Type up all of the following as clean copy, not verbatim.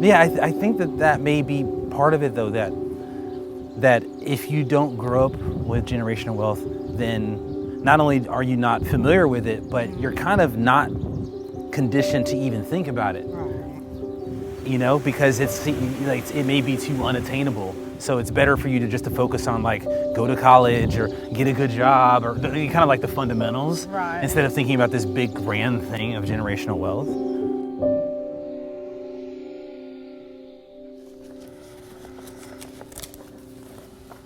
Yeah, I think that may be part of it, though, that if you don't grow up with generational wealth, then not only are you not familiar with it, but you're kind of not conditioned to even think about it. You know, because it's like it may be too unattainable. So it's better for you to focus on like go to college or get a good job or kind of like the fundamentals, instead of thinking about this big grand thing of generational wealth.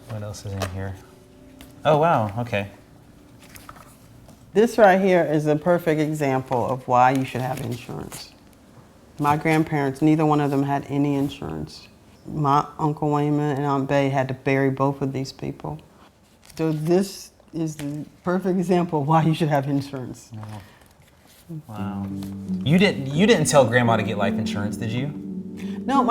What else is in here? Oh wow, okay. This right here is a perfect example of why you should have insurance. My grandparents, neither one of them had any insurance. My Uncle Wayman and Aunt Bay had to bury both of these people. So this is the perfect example of why you should have insurance. Wow. You didn't tell Grandma to get life insurance, did you? No,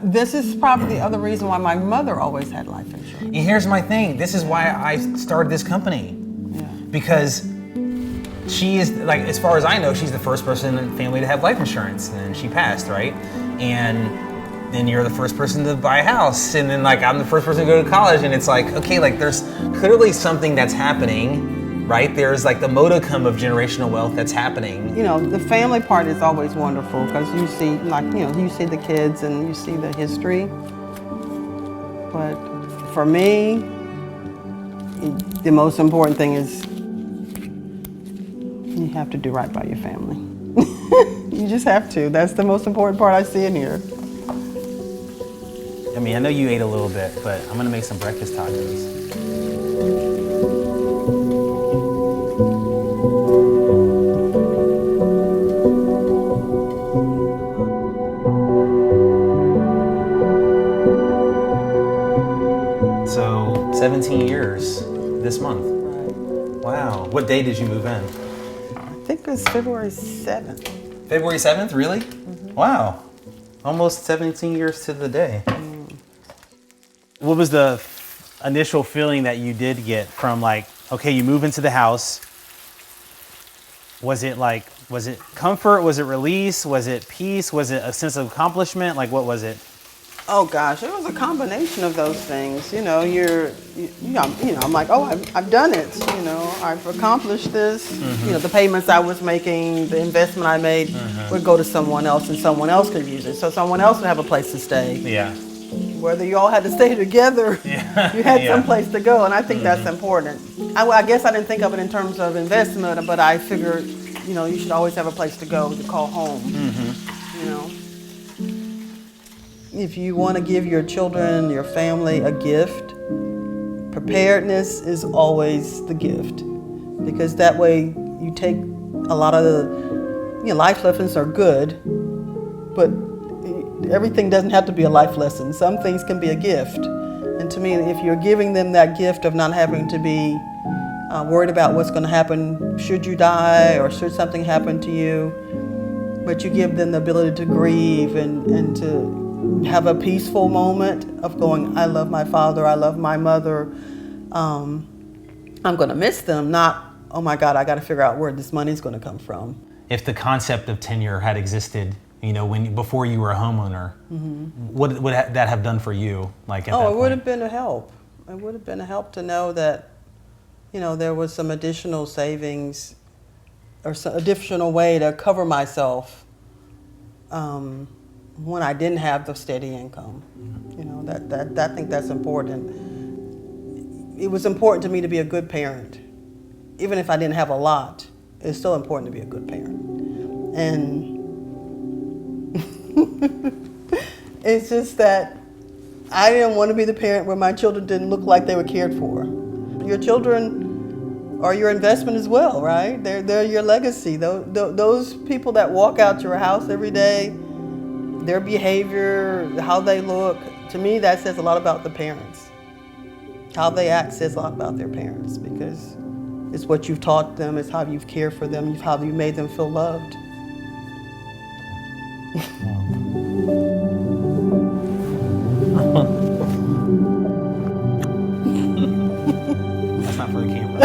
this is probably the other reason why my mother always had life insurance. And here's my thing. This is why I started this company. Yeah. Because she is, like, as far as I know, she's the first person in the family to have life insurance, and she passed, right? And then you're the first person to buy a house, and then like I'm the first person to go to college, and it's like, okay, like there's clearly something that's happening, right? There's like the modicum of generational wealth that's happening. You know, the family part is always wonderful because you see, like, you know, you see the kids and you see the history. But for me, the most important thing is you have to do right by your family. You just have to. That's the most important part I see in here. I mean, I know you ate a little bit, but I'm gonna make some breakfast tacos. So, 17 years this month. Right. Wow. What day did you move in? I think it was February 7th. February 7th, really? Mm-hmm. Wow. Almost 17 years to the day. What was the initial feeling that you did get from, like, okay, you move into the house? Was it comfort? Was it release? Was it peace? Was it a sense of accomplishment? Like, what was it? Oh gosh, it was a combination of those things. You know, I'm like, oh, I've done it. You know, I've accomplished this. Mm-hmm. You know, the payments I was making, the investment I made would go to someone else, and someone else could use it. So someone else would have a place to stay. Yeah. Whether you all had to stay together, you had some place to go, and I think that's important. I guess I didn't think of it in terms of investment, but I figured, you know, you should always have a place to go to call home. You know. If you want to give your children, your family a gift, preparedness is always the gift, because that way you take a lot of the, you know, life lessons are good, but everything doesn't have to be a life lesson. Some things can be a gift. And to me, if you're giving them that gift of not having to be worried about what's going to happen should you die or should something happen to you, but you give them the ability to grieve and to have a peaceful moment of going, I love my father, I love my mother, I'm going to miss them, not, oh my God, I got to figure out where this money's going to come from. If the concept of tenure had existed, you know, before you were a homeowner, what would that have done for you? Like at that point? It would have been a help. It would have been a help to know that, you know, there was some additional savings or some additional way to cover myself when I didn't have the steady income. You know, I think that's important. It was important to me to be a good parent. Even if I didn't have a lot, it's still important to be a good parent. And it's just that I didn't want to be the parent where my children didn't look like they were cared for. Your children are your investment as well, right? They're your legacy. Those people that walk out your house every day, their behavior, how they look, to me that says a lot about the parents. How they act says a lot about their parents, because it's what you've taught them, it's how you've cared for them, how you've made them feel loved. That's not for the camera.